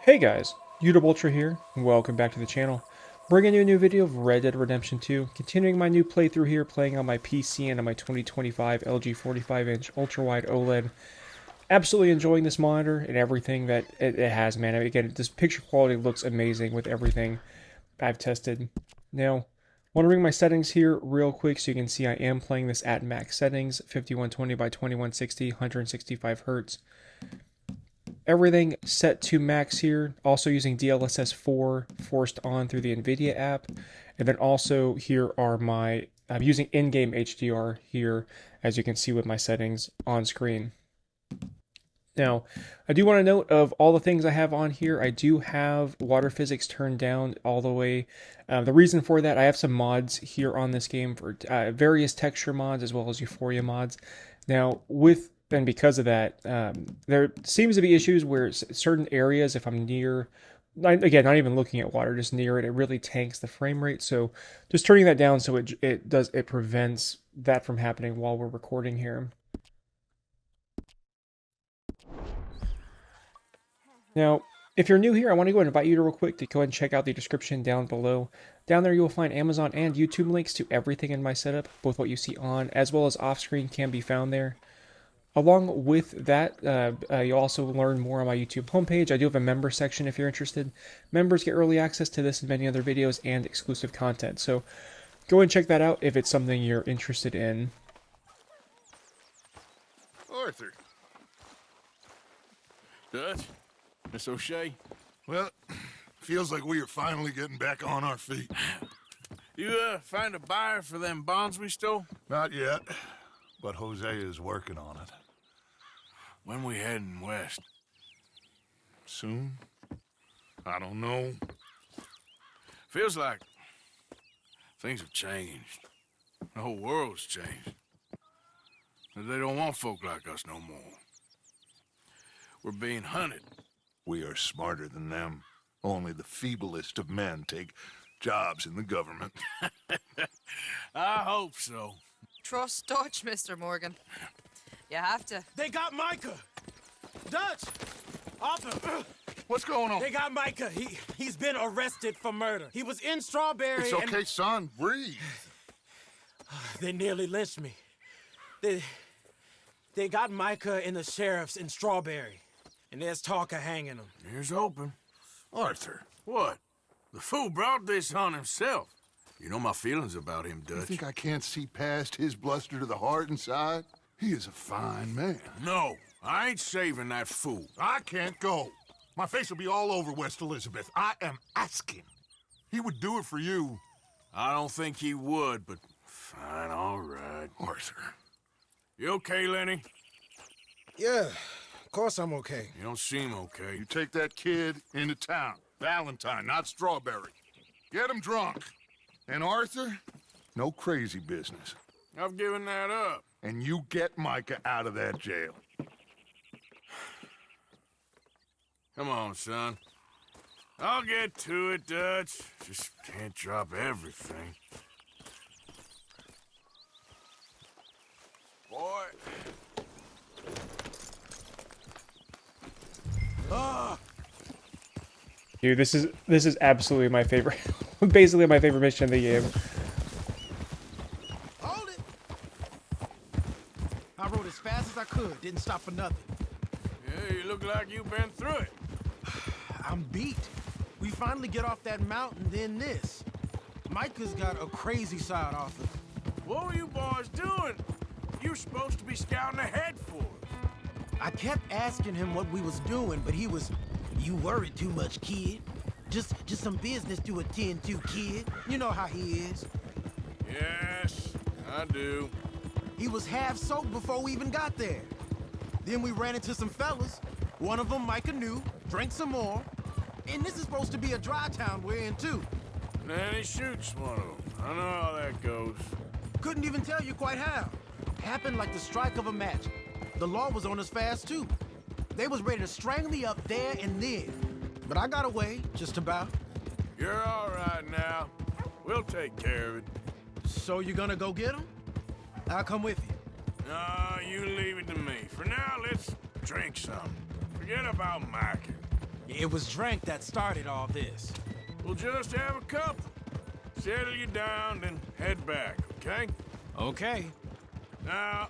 Hey guys, UltraGear here, and welcome back to the channel. Bringing you a new video of Red Dead Redemption 2, continuing my new playthrough here, playing on my PC and on my 2025 LG 45-inch ultra-wide OLED. Absolutely enjoying this monitor and everything that it has, man. I mean, again, this picture quality looks amazing with everything I've tested. Now, want to bring my settings here real quick so you can see I am playing this at max settings, 5120 by 2160, 165 hertz. Everything set to max here, also using DLSS 4 forced on through the Nvidia app. And then also here are I'm using in-game HDR here, as you can see with my settings on screen. Now, I do want to note of all the things I have on here, I do have water physics turned down all the way. The reason for that, I have some mods here on this game for various texture mods as well as Euphoria mods. Now, and because of that, there seems to be issues where certain areas, if I'm near, again, not even looking at water, just near it, it really tanks the frame rate. So just turning that down so it prevents that from happening while we're recording here. Now, if you're new here, I want to go and invite you to real quick to go ahead and check out the description down below. Down there you will find Amazon and YouTube links to everything in my setup. Both what you see on as well as off screen can be found there. Along with that, you'll also learn more on my YouTube homepage. I do have a member section if you're interested. Members get early access to this and many other videos and exclusive content. So go and check that out if it's something you're interested in. Arthur. Dutch? Miss O'Shea? Well, feels like we are finally getting back on our feet. You, find a buyer for them bonds we stole? Not yet, but Jose is working on it. When we heading west? Soon? I don't know. Feels like things have changed. The whole world's changed. They don't want folk like us no more. We're being hunted. We are smarter than them. Only the feeblest of men take jobs in the government. I hope so. Trust Dutch, Mr. Morgan. You have to. They got Micah! Dutch! Arthur! What's going on? They got Micah. He's been arrested for murder. He was in Strawberry. It's okay, son. Breathe. They nearly lynched me. They got Micah and the sheriffs in Strawberry. And there's talk of hanging him. Here's hoping. Arthur. What? The fool brought this on himself. You know my feelings about him, You Dutch. think I can't see past his bluster to the heart inside? He is a fine man. No, I ain't saving that fool. I can't go. My face will be all over West Elizabeth. I am asking. He would do it for you. I don't think he would, but fine, all right. Arthur. You okay, Lenny? Yeah, of course I'm okay. You don't seem okay. You take that kid into town. Valentine, not Strawberry. Get him drunk. And Arthur, no crazy business. I've given that up. And you get Micah out of that jail. Come on, son. I'll get to it, Dutch. Just can't drop everything. Boy. Dude, this is absolutely my favorite, basically my favorite mission in the game. Hold it! I rode as fast as I could. Didn't stop for nothing. Yeah, you look like you've been through it. I'm beat. We finally get off that mountain, then this. Micah's got a crazy side, Arthur. What were you boys doing? You were supposed to be scouting ahead for us. I kept asking him what we was doing, but he was, "You worry too much, kid. Just some business to attend to, kid. You know how he is." Yes, I do. He was half soaked before we even got there. Then we ran into some fellas. One of them Micah knew, drank some more. And this is supposed to be a dry town we're in, too. Then he shoots one of them. I know how that goes. Couldn't even tell you quite how. Happened like the strike of a match. The law was on us fast, too. They was ready to strangle me up there and then. But I got away, just about. You're all right now. We'll take care of it. So you gonna go get him? I'll come with you. No, you leave it to me. For now, let's drink some. Forget about Mike. It was drink that started all this. We'll just have a couple. Settle you down, then head back, okay? Okay. Now,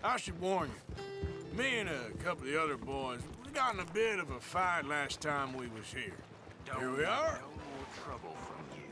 I should warn you. Me and a couple of the other boys, we got in a bit of a fight last time we was here. Here we are. No more trouble from you.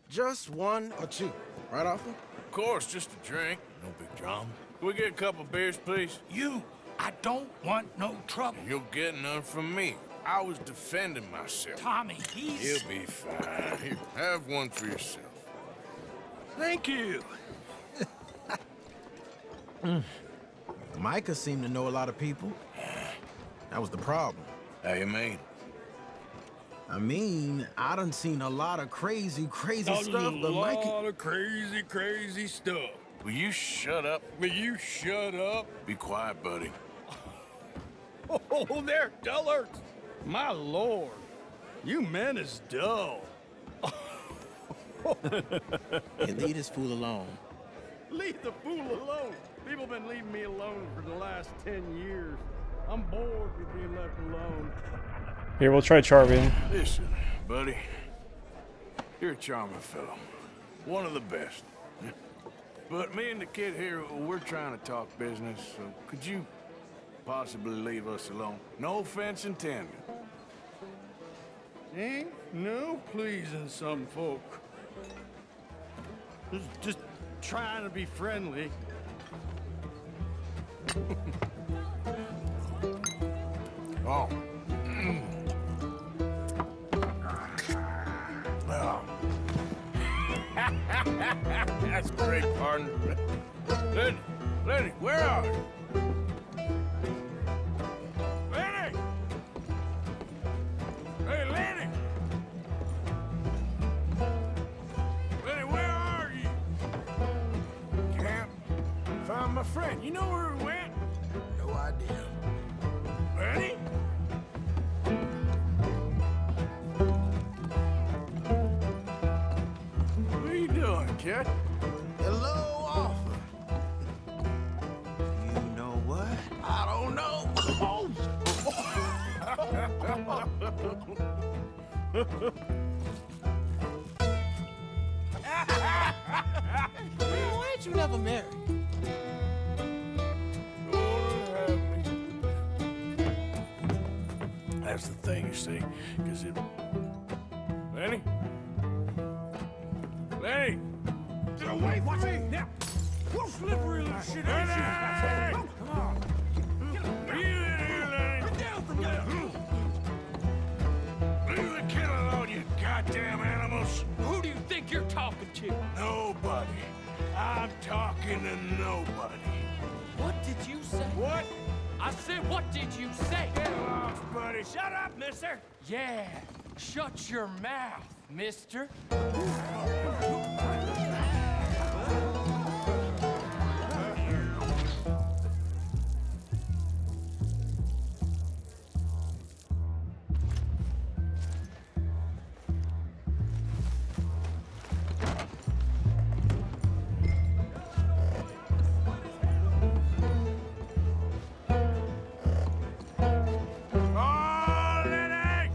Just one or two, right, Arthur? Of course, just a drink. No big drama. Can we get a couple beers, please? I don't want no trouble. You'll get none from me. I was defending myself. Tommy, he's... He'll be fine. Here, have one for yourself. Thank you. Micah seemed to know a lot of people. That was the problem. How you mean? I mean, I done seen a lot of crazy stuff, but Micah... of crazy stuff. Will you shut up? Will you shut up? Be quiet, buddy. Oh, they're dullards. My lord, you men is dull. Hey, leave this fool alone. Leave the fool alone. People been leaving me alone for the last 10 years. I'm bored with being left alone. Here, we'll try Charvin. Listen, buddy. You're a charming fellow. One of the best. But me and the kid here, we're trying to talk business, so could you possibly leave us alone? No offense intended. Ain't no pleasing some folk. Just trying to be friendly. Oh. Well. That's great, partner. Lenny, where are you? Lenny! Hey, Lenny! Lenny, where are you? Can't find my friend. You know where he went? No idea. Lenny? What are you doing, kid? Hello, Arthur. You know what? I don't know. Why ain't you never married? That's the thing, you see, because it... Lenny? Lenny! Get away from me! Now, what slippery little shit is Lenny! you? Come on. Are you in here, Lenny? Get down from there. Leave the kid alone, you goddamn animals! Who do you think you're talking to? Nobody. I'm talking to nobody. What did you say? What? I said, what did you say? Get lost, buddy. Shut up, mister. Yeah, shut your mouth, mister. Oh, Lenny!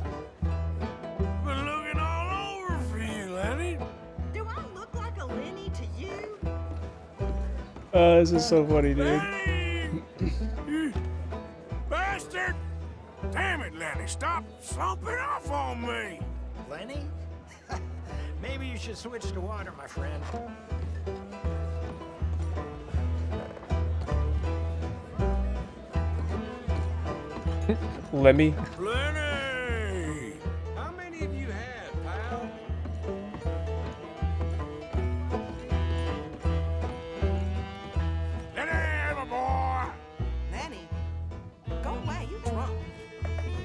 Been looking all over for you, Lenny. Do I look like a Lenny to you? This is so funny, dude. Lenny! You bastard! Damn it, Lenny, stop slumping off on me! Lenny? Maybe you should switch to water, my friend. Lemmy. Lenny! How many of you had, pal? Lenny, my boy!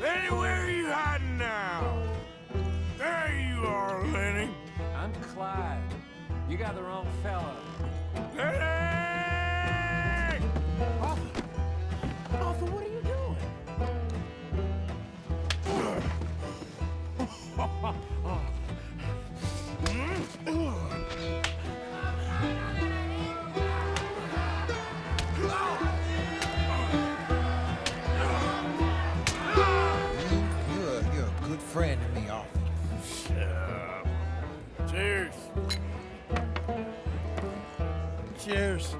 Anywhere are you hiding now? There you are, Lenny. I'm Clyde. You got the wrong fella. Lenny! Arthur! Arthur, what are you doing? You're a good friend to me, Arthur. Cheers. Cheers.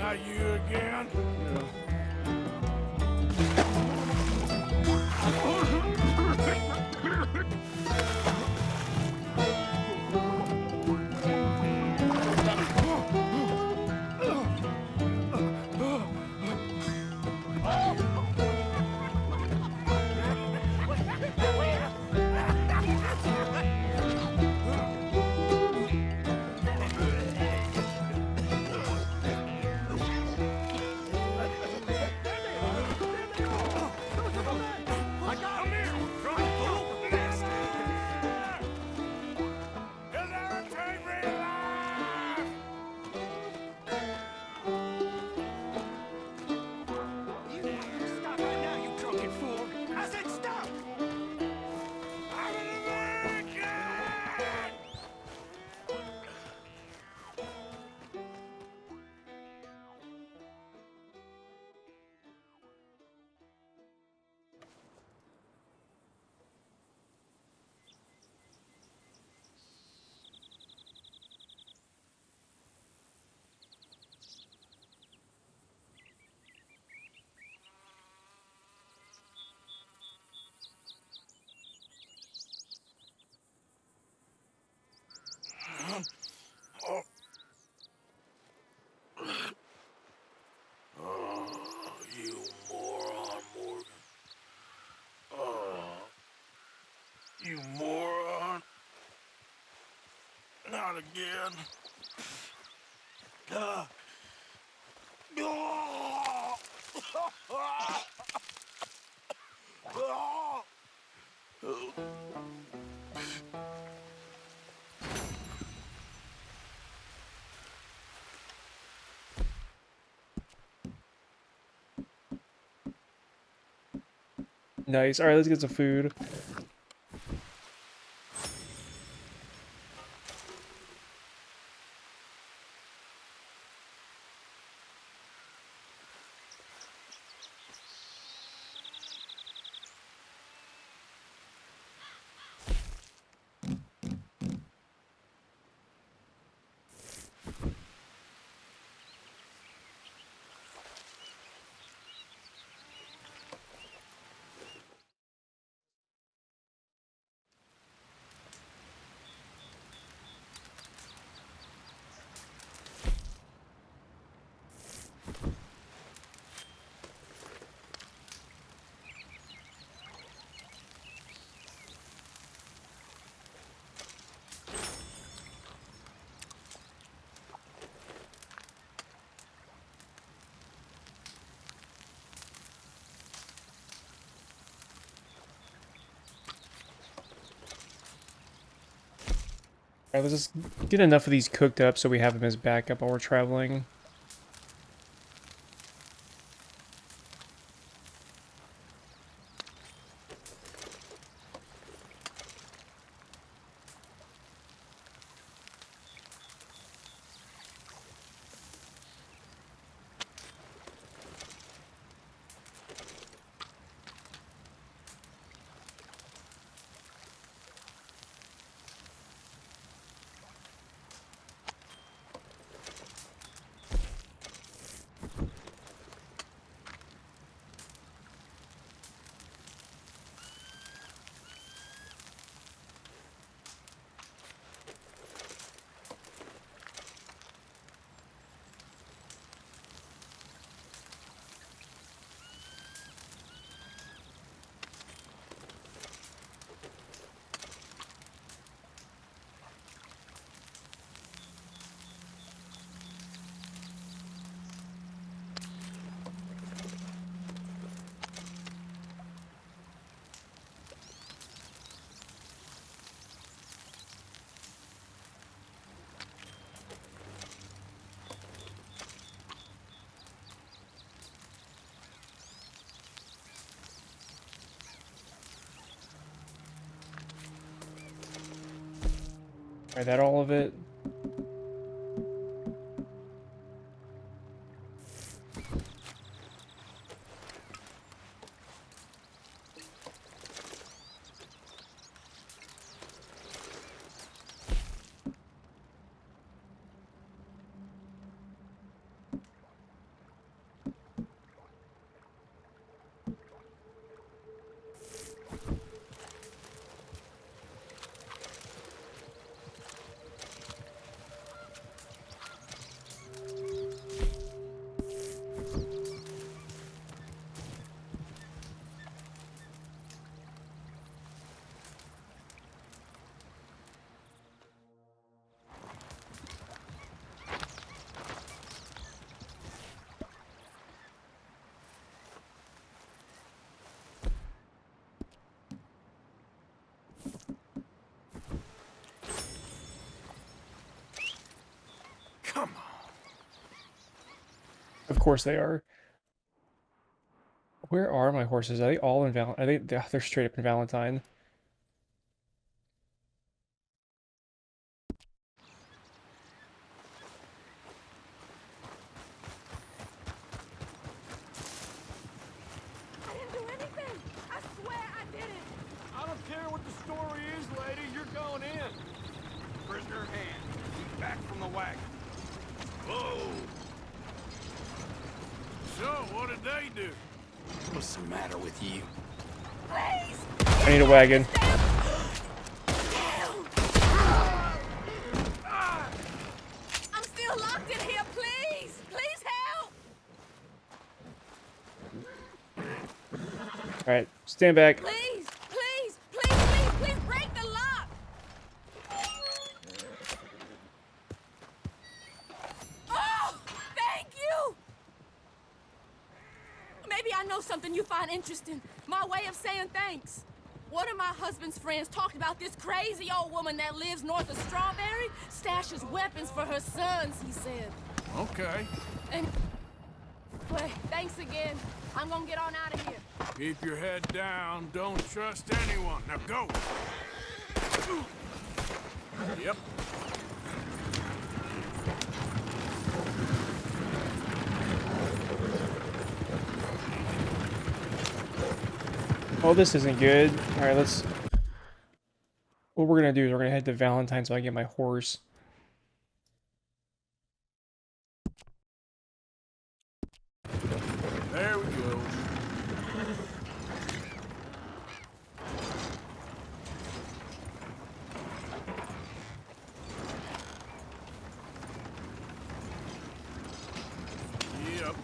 Not you again? Stop right now, you drunken fool! I said stop! You moron, Morgan. You moron. Not again. Nice. All right, let's get some food. All right, let's just get enough of these cooked up so we have them as backup while we're traveling. Is that all of it? Come on. Of course they are. Where are my horses? Are they all in Valentine? Are they? They're straight up in Valentine. I didn't do anything. I swear I didn't. I don't care what the story is, lady. You're going in. Prisoner in hand. Back from the wagon. Whoa! So, what did they do? What's the matter with you? Please. I need a wagon. I'm still locked in here. Please. Please help. All right, stand back. Please. Please. Please. Please. Please break the lock. Oh, thank you. Maybe I know something you find interesting. My way of saying thanks. One of my husband's friends talked about this crazy old woman that lives north of Strawberry, stashes weapons for her sons, he said. Okay. And well, thanks again. I'm gonna get on out of here. Keep your head down. Don't trust anyone. Now go. Yep. Oh, this isn't good. All right, let's. What we're gonna do is we're gonna head to Valentine so I can get my horse. There we go. Yep.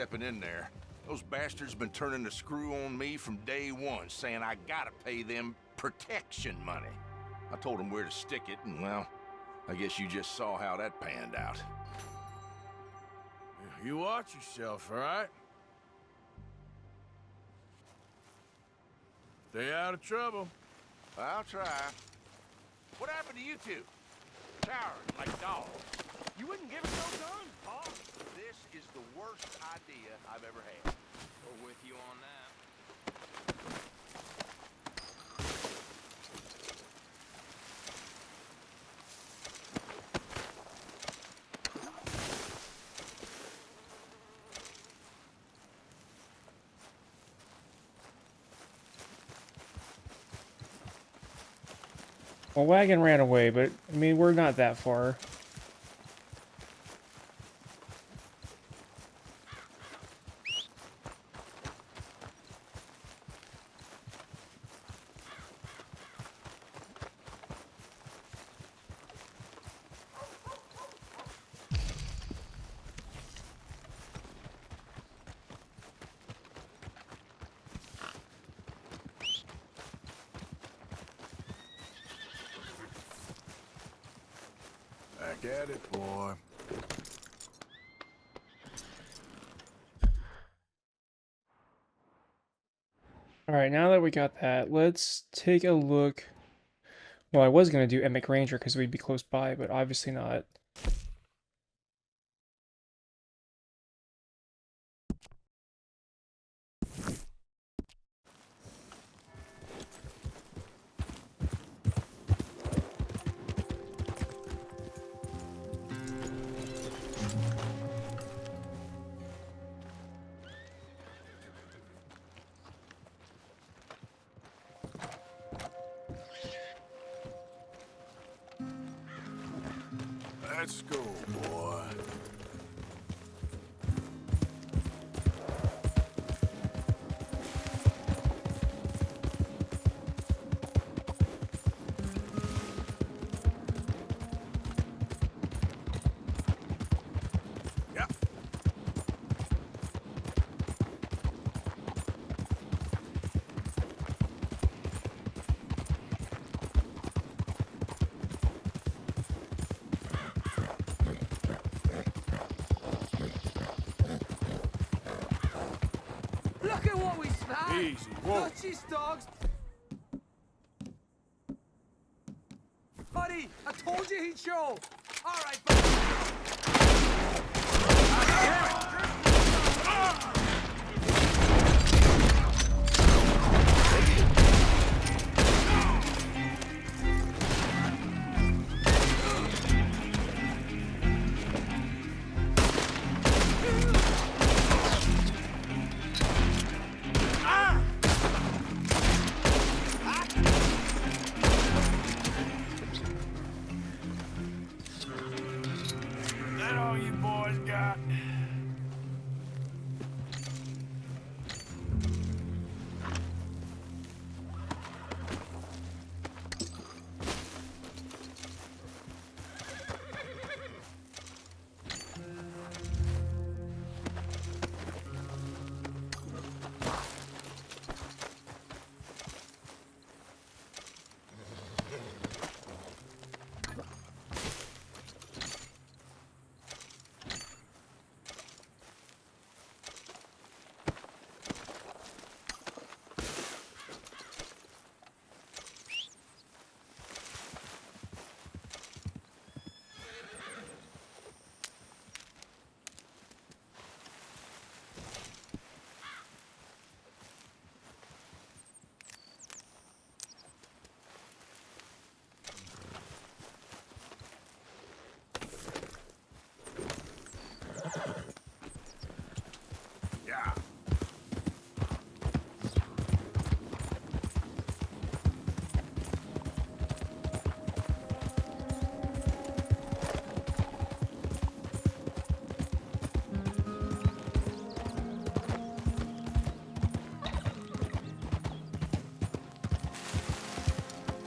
stepping in there. Those bastards have been turning the screw on me from day one, saying I gotta pay them protection money. I told them where to stick it, and well, I guess you just saw how that panned out. You watch yourself, all right? Stay out of trouble. I'll try. What happened to you two? Cowering like dogs. You wouldn't give us no gun, Pa. This is the worst idea I've ever had. We're with you on that. Well, wagon ran away, but I mean, we're not that far. Back at it, boy. Alright, now that we got that, let's take a look. Well, I was going to do Emic Ranger because we'd be close by, but obviously not. Let's go, boy. Yeah. Look at what we found! Easy, whoa. Not these dogs! Buddy, I told you he'd show! Alright, buddy! That all you boys got? Yeah.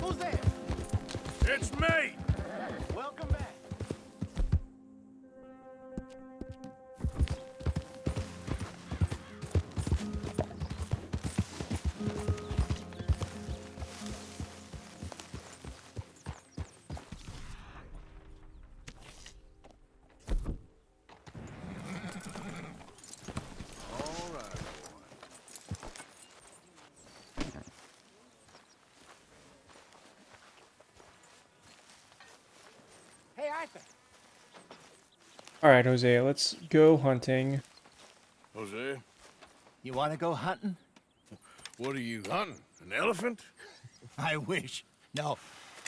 Who's there? It's me! Welcome back. Arthur. All right, Jose, let's go hunting. Jose, You want to go hunting? what are you hunting? An elephant? I wish. No,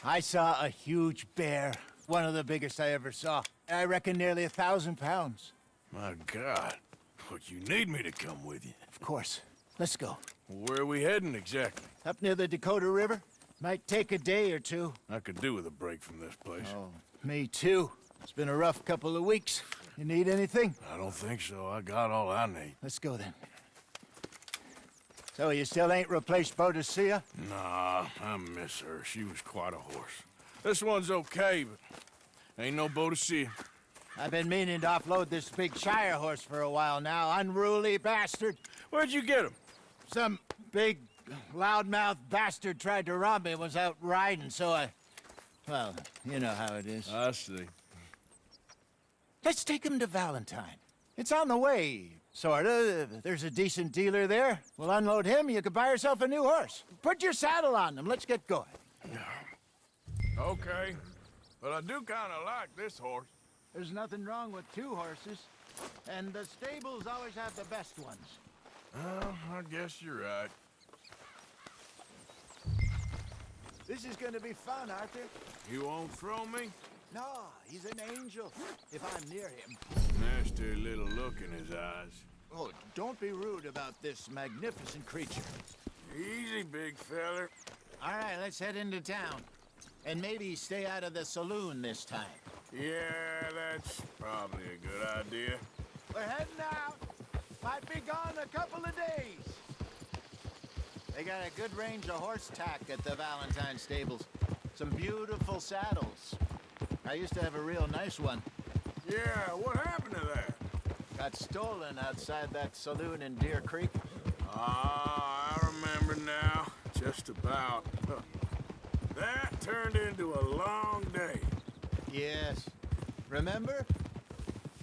I saw a huge bear. One of the biggest I ever saw. I reckon nearly 1,000 pounds. My God. But you need me to come with you. Of course. Let's go. Where are we heading exactly? Up near the Dakota River. Might take a day or two. I could do with a break from this place. Oh, me too. It's been a rough couple of weeks. You need anything? I don't think so. I got all I need. Let's go then. So you still ain't replaced Boadicea? Nah, I miss her. She was quite a horse. This one's okay, but ain't no Boadicea. I've been meaning to offload this big Shire horse for a while now. Unruly bastard. Where'd you get him? Some big, loudmouth bastard tried to rob me and was out riding, so I... Well, you know how it is. I see. Let's take him to Valentine. It's on the way, sorta. There's a decent dealer there. We'll unload him, you can buy yourself a new horse. Put your saddle on him, let's get going. Okay, but I do kind of like this horse. There's nothing wrong with two horses, and the stables always have the best ones. Well, I guess you're right. This is gonna be fun, Arthur. You won't throw me? No, he's an angel, if I'm near him. Nasty little look in his eyes. Oh, don't be rude about this magnificent creature. Easy, big feller. All right, let's head into town. And maybe stay out of the saloon this time. Yeah, that's probably a good idea. We're heading out. Might be gone a couple of days. They got a good range of horse tack at the Valentine stables. Some beautiful saddles. I used to have a real nice one. Yeah, what happened to that? Got stolen outside that saloon in Deer Creek. Ah, I remember now. Just about. That turned into a long day. Yes. Remember?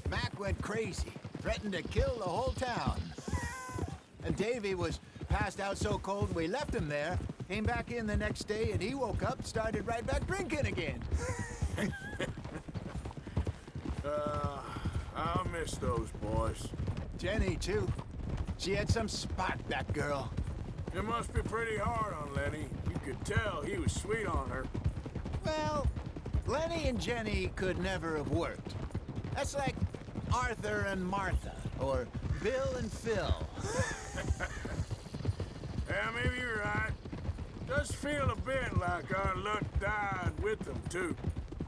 Mac went crazy. Threatened to kill the whole town. And Davy was passed out so cold we left him there. Came back in the next day and he woke up, started right back drinking again. I'll miss those boys. Jenny, too. She had some spot, that girl. It must be pretty hard on Lenny. You could tell he was sweet on her. Well, Lenny and Jenny could never have worked. That's like Arthur and Martha, or Bill and Phil. Yeah, maybe you're right. Does feel a bit like our luck died with them, too.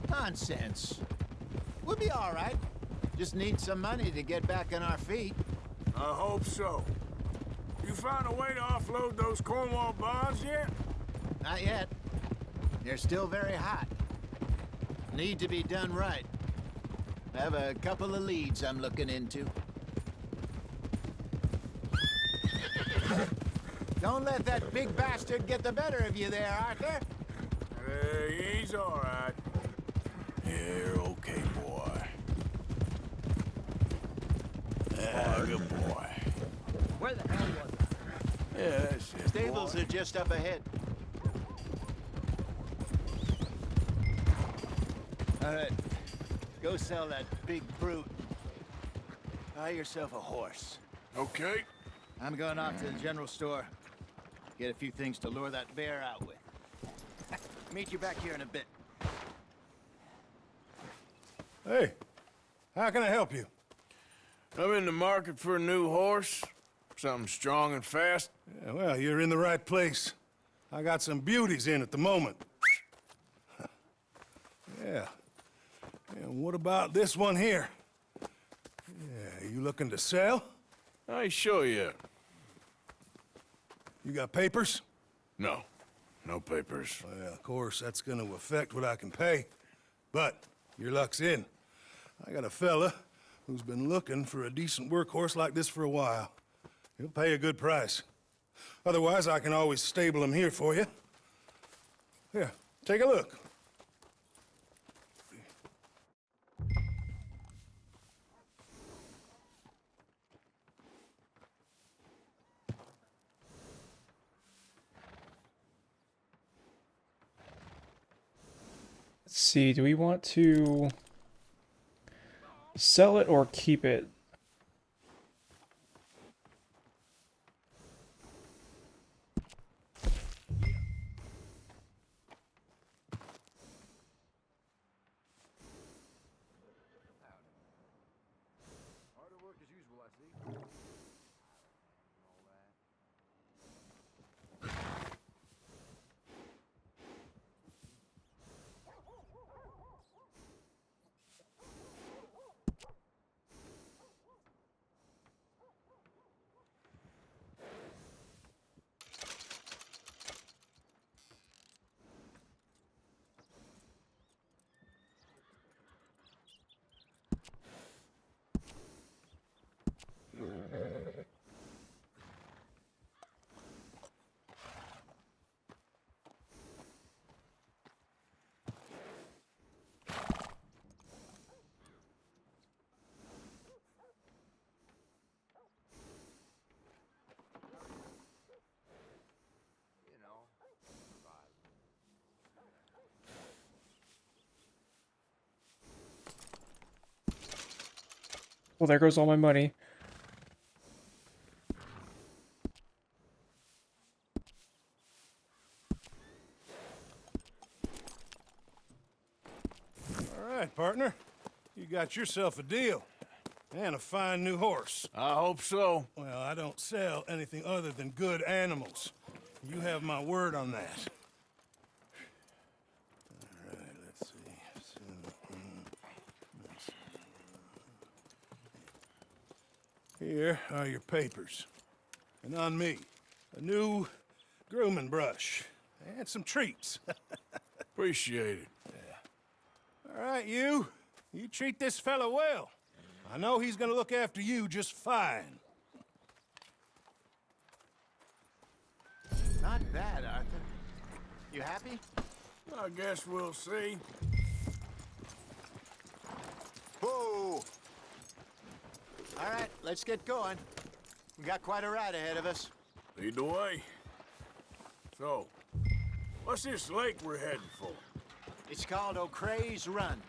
Nonsense. We'll be all right. Just need some money to get back on our feet. I hope so. You found a way to offload those Cornwall bonds yet? Not yet. They're still very hot. Need to be done right. I have a couple of leads I'm looking into. Don't let that big bastard get the better of you there, Arthur. He's all right. You're okay, boy. Good boy. Where the hell was I? Yeah, that's it, Stables boy. are just up ahead. All right. Go sell that big brute. Buy yourself a horse. Okay. I'm going off to the general store. Get a few things to lure that bear out with. Meet you back here in a bit. Hey, how can I help you? I'm in the market for a new horse. Something strong and fast. Yeah, well, you're in the right place. I got some beauties in at the moment. Yeah. And what about this one here? Yeah, you looking to sell? I ain't sure yet. You got papers? No. No papers. Well, of course, that's gonna affect what I can pay. But your luck's in. I got a fella who's been looking for a decent workhorse like this for a while. He'll pay a good price. Otherwise, I can always stable him here for you. Here, take a look. Let's see, do we want to... Sell it or keep it. Well, there goes all my money. All right, partner. You got yourself a deal. And a fine new horse. I hope so. Well, I don't sell anything other than good animals. You have my word on that. All right, let's see. Here are your papers. And on me, a new grooming brush. And some treats. Appreciate it. All right, you. You treat this fella well. I know he's gonna look after you just fine. Not bad, Arthur. You happy? I guess we'll see. Whoa! All right, let's get going. We got quite a ride ahead of us. Lead the way. So, what's this lake we're heading for? It's called O'Creagh's Run,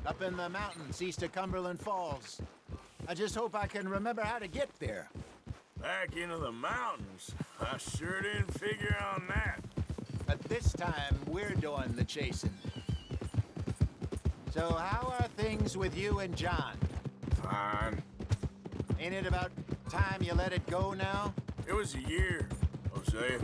up in the mountains east of Cumberland Falls. I just hope I can remember how to get there. Back into the mountains? I sure didn't figure on that. But this time, we're doing the chasing. So how are things with you and John? Fine. Ain't it about time you let it go now? It was a year, Hosea.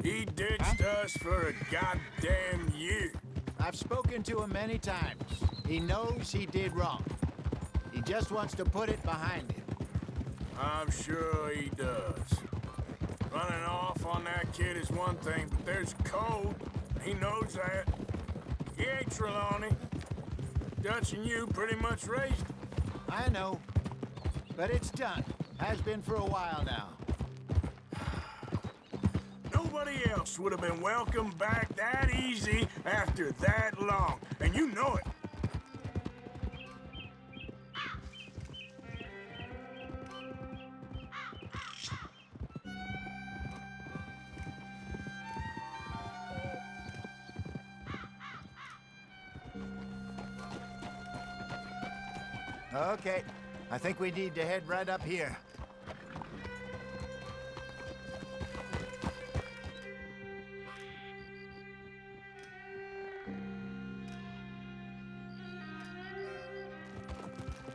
He ditched us for a goddamn year. I've spoken to him many times. He knows he did wrong. He just wants to put it behind him. I'm sure he does. Running off on that kid is one thing, but there's code. He knows that. He ain't Trelawney. Dutch and you pretty much raised him. I know. But it's done. Has been for a while now. Nobody else would have been welcomed back that easy after that long, and you know it. Okay. I think we need to head right up here.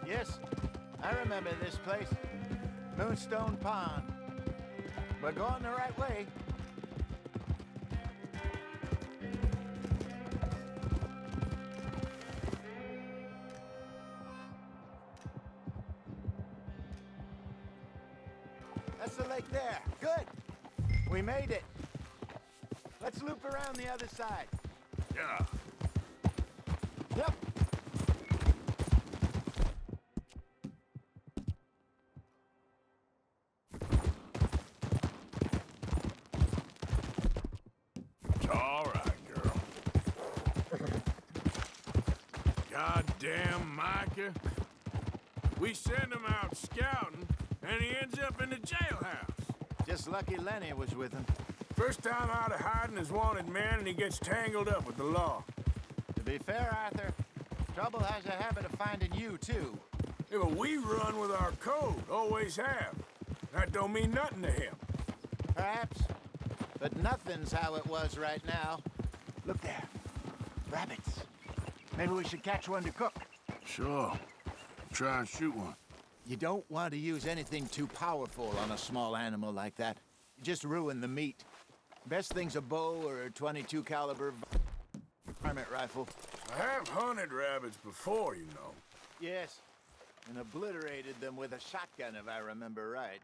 Yes, I remember this place. Moonstone Pond. We're going the right way. That's the lake there. Good. We made it. Let's loop around the other side. Yeah. Yep. It's all right, girl. Goddamn Micah. We send him out scouting, and he ends up in the jailhouse. Just lucky Lenny was with him. First time out of hiding as wanted man, and he gets tangled up with the law. To be fair, Arthur, Trouble has a habit of finding you, too. Yeah, but we run with our code, always have. That don't mean nothing to him. Perhaps. But nothing's how it was right now. Look there. Rabbits. Maybe we should catch one to cook. Sure. Try and shoot one. You don't want to use anything too powerful on a small animal like that. You just ruin the meat. Best thing's a bow or a .22 caliber varmint rifle. I have hunted rabbits before, you know. Yes, and obliterated them with a shotgun, if I remember right.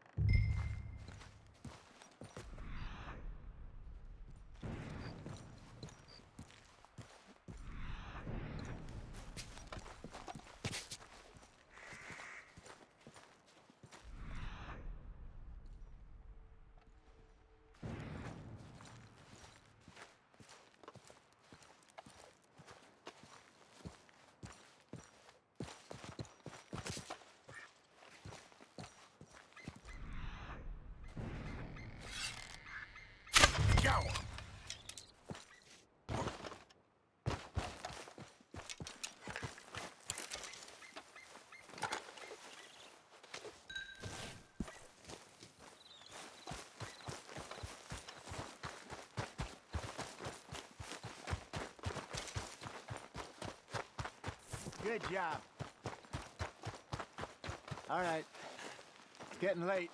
Good job. All right. It's getting late.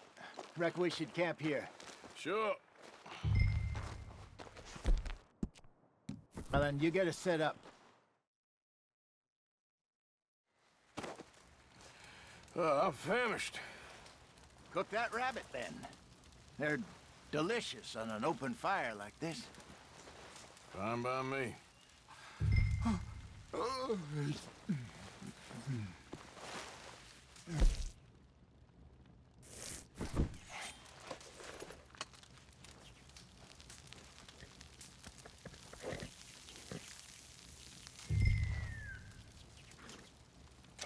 Reckon we should camp here. Sure. Well, then you get us set up. I'm famished. Cook that rabbit, then. They're delicious on an open fire like this. Fine by me.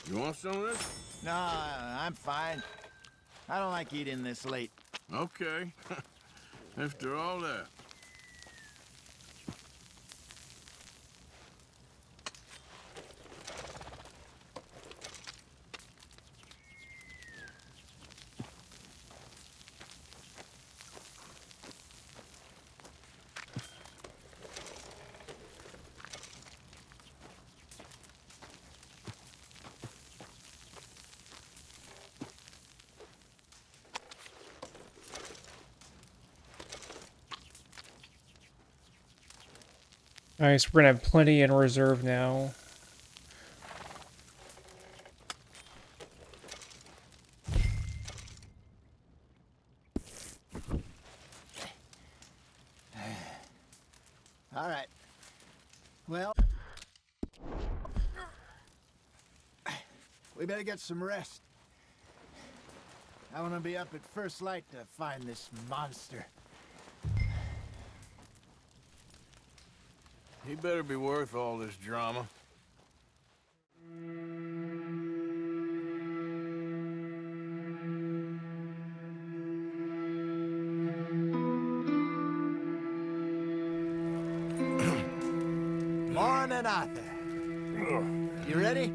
You want some of this? No, I'm fine. I don't like eating this late. Okay. After all that. Nice, we're gonna have plenty in reserve now. All right. Well, we better get some rest. I want to be up at first light to find this monster. He better be worth all this drama. Morning, Arthur. You ready?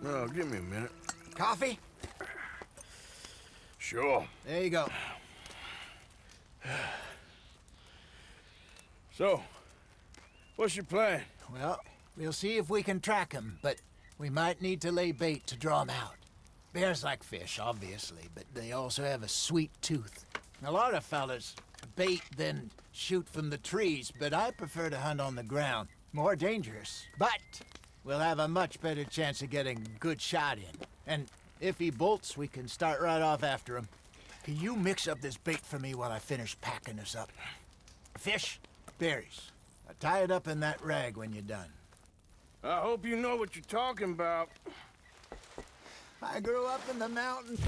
Oh, give me a minute. Coffee? Sure. There you go. So, what's your plan? Well, we'll see if we can track him, but we might need to lay bait to draw him out. Bears like fish, obviously, but they also have a sweet tooth. A lot of fellas bait, then shoot from the trees, but I prefer to hunt on the ground. More dangerous, but we'll have a much better chance of getting a good shot in. And if he bolts, we can start right off after him. Can you mix up this bait for me while I finish packing this up? Fish, berries. Tie it up in that rag when you're done. I hope you know what you're talking about. I grew up in the mountains.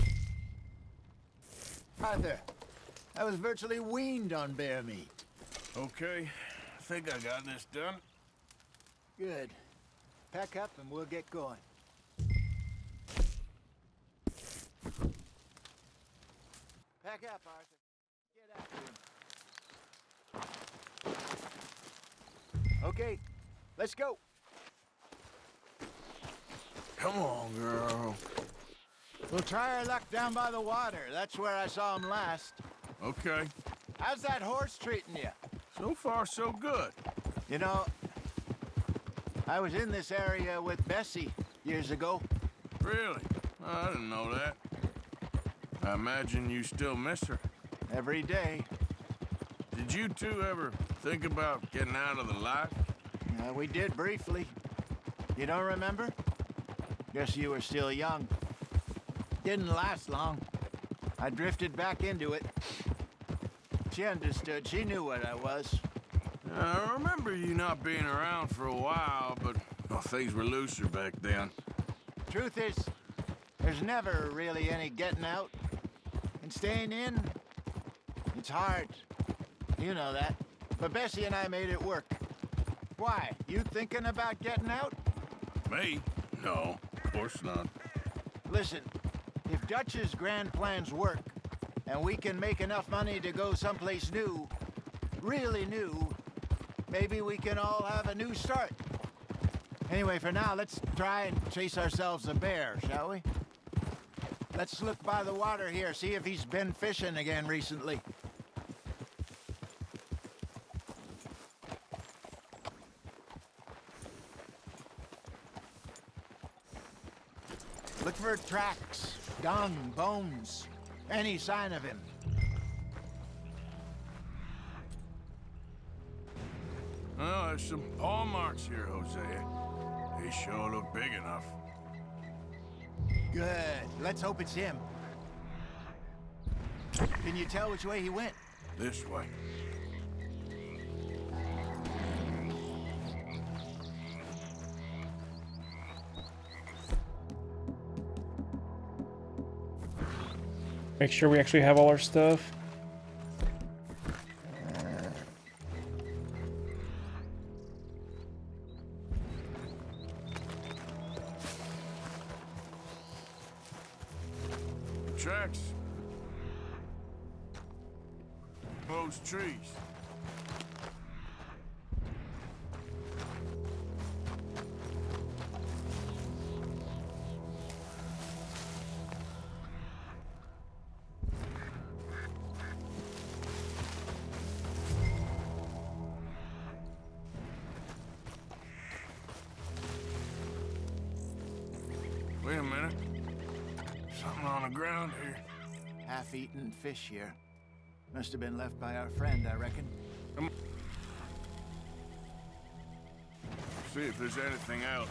Arthur, I was virtually weaned on bear meat. Okay, I think I got this done. Good. Pack up and we'll get going. Pack up, Arthur. Get after him. Okay, let's go. Come on, girl. We'll try our luck down by the water. That's where I saw him last. Okay. How's that horse treating you? So far, so good. You know, I was in this area with Bessie years ago. Really? I didn't know that. I imagine you still miss her. Every day. Did you two ever think about getting out of the life? We did briefly. You don't remember? Guess you were still young. Didn't last long. I drifted back into it. She understood. She knew what I was. I remember you not being around for a while, but well, things were looser back then. Truth is, there's never really any getting out. And staying in, it's hard. You know that. But Bessie and I made it work. Why? You thinking about getting out? Me? No, of course not. Listen, if Dutch's grand plans work, and we can make enough money to go someplace new, really new, maybe we can all have a new start. Anyway, for now, let's try and chase ourselves a bear, shall we? Let's look by the water here, see if he's been fishing again recently. Look for tracks, dung, bones, any sign of him. Oh, there's some paw marks here, Jose. They sure look big enough. Good. Let's hope it's him. Can you tell which way he went? This way. Make sure we actually have all our stuff. Tracks. Those trees. Wait a minute. Something on the ground here. Half-eaten fish here. Must have been left by our friend, I reckon. See if there's anything else.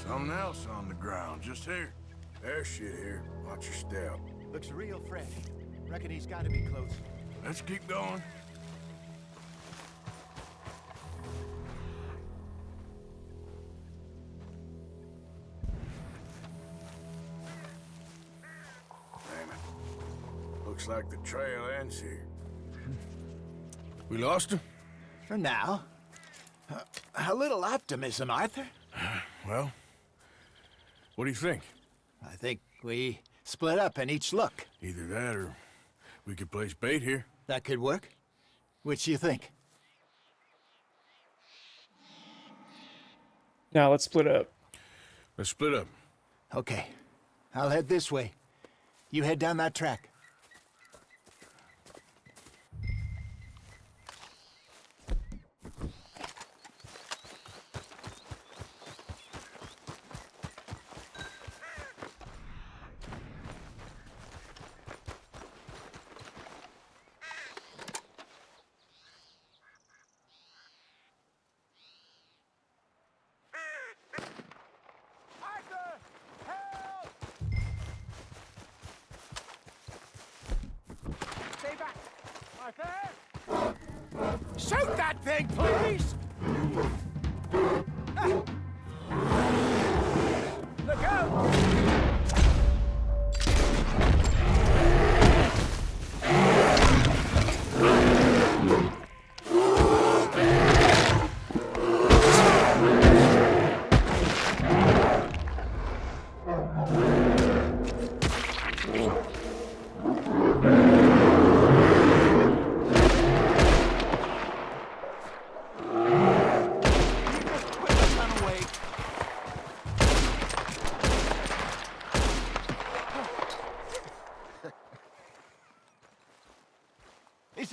Something else on the ground, just here. There's shit here. Watch your step. Looks real fresh. Reckon he's got to be close. Let's keep going. Damn it. Looks like the trail ends here. We lost him? For now. A little optimism, Arthur. Well, what do you think? I think we split up and each look. Either that or we could place bait here. That could work. Which do you think? Now let's split up. Let's split up. Okay. I'll head this way. You head down that track. Shoot that thing, please! Look out!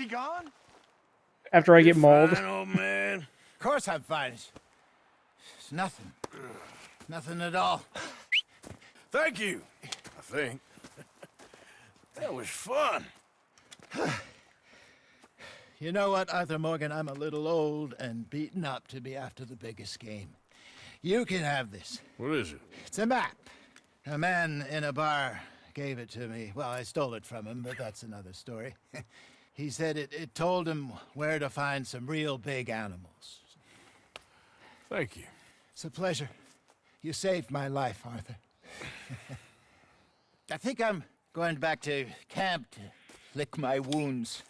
he gone? After I get mauled. Fine, old man. Of course I'm fine. It's nothing. Nothing at all. Thank you, I think. That was fun. You know what, Arthur Morgan? I'm a little old and beaten up to be after the biggest game. You can have this. What is it? It's a map. A man in a bar gave it to me. Well, I stole it from him, but that's another story. He said it told him where to find some real big animals. Thank you. It's a pleasure. You saved my life, Arthur. I think I'm going back to camp to lick my wounds.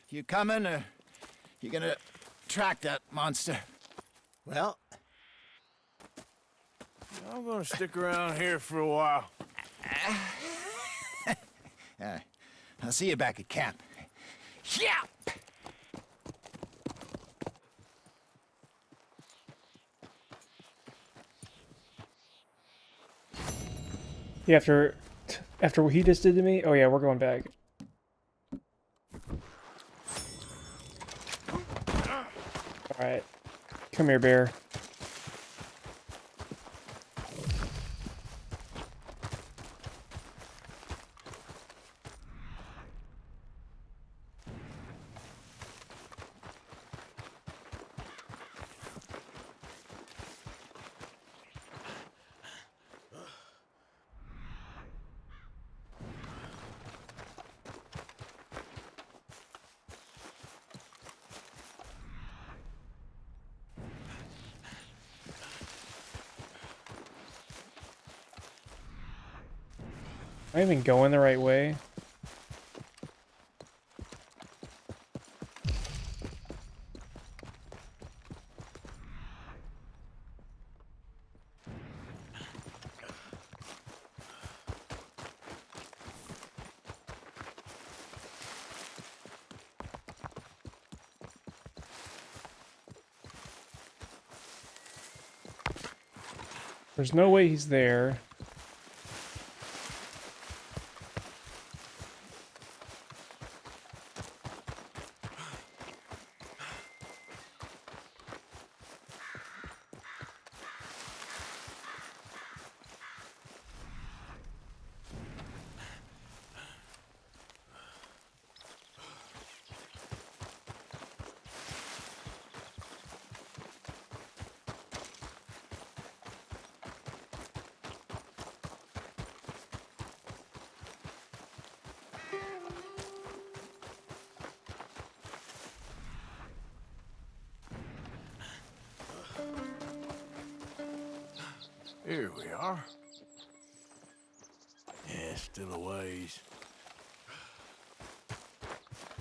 You coming, or you gonna track that monster? Well, I'm gonna stick around here for a while. I'll see you back at camp. Yeah! Yeah, after what he just did to me. Oh yeah, we're going back. All right, come here, bear. Am I even going the right way? There's no way he's there. Here we are. Yeah, still a ways.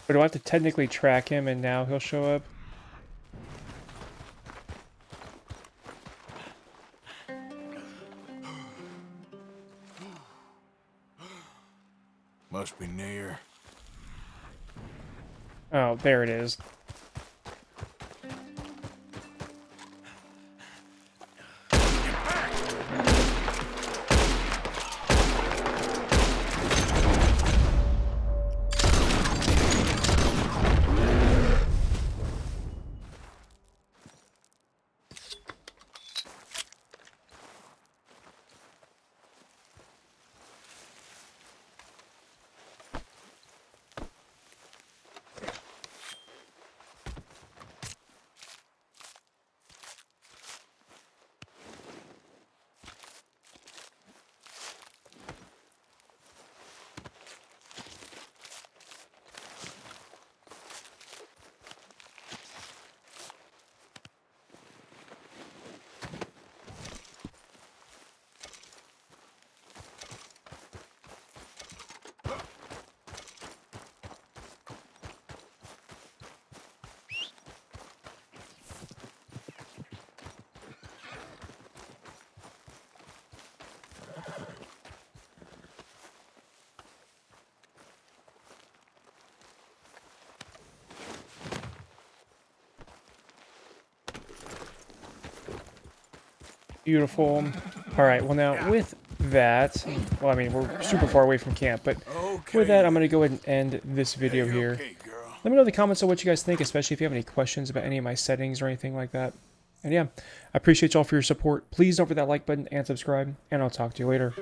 But do I have to technically track him and now he'll show up? Must be near. Oh, there it is. Beautiful. All right, well now with that, well I mean we're super far away from camp, but with that I'm going to go ahead and end this video here. Let me know in the comments on what you guys think, especially if you have any questions about any of my settings or anything like that. And yeah, I appreciate y'all for your support. Please don't forget that like button and subscribe, and I'll talk to you later.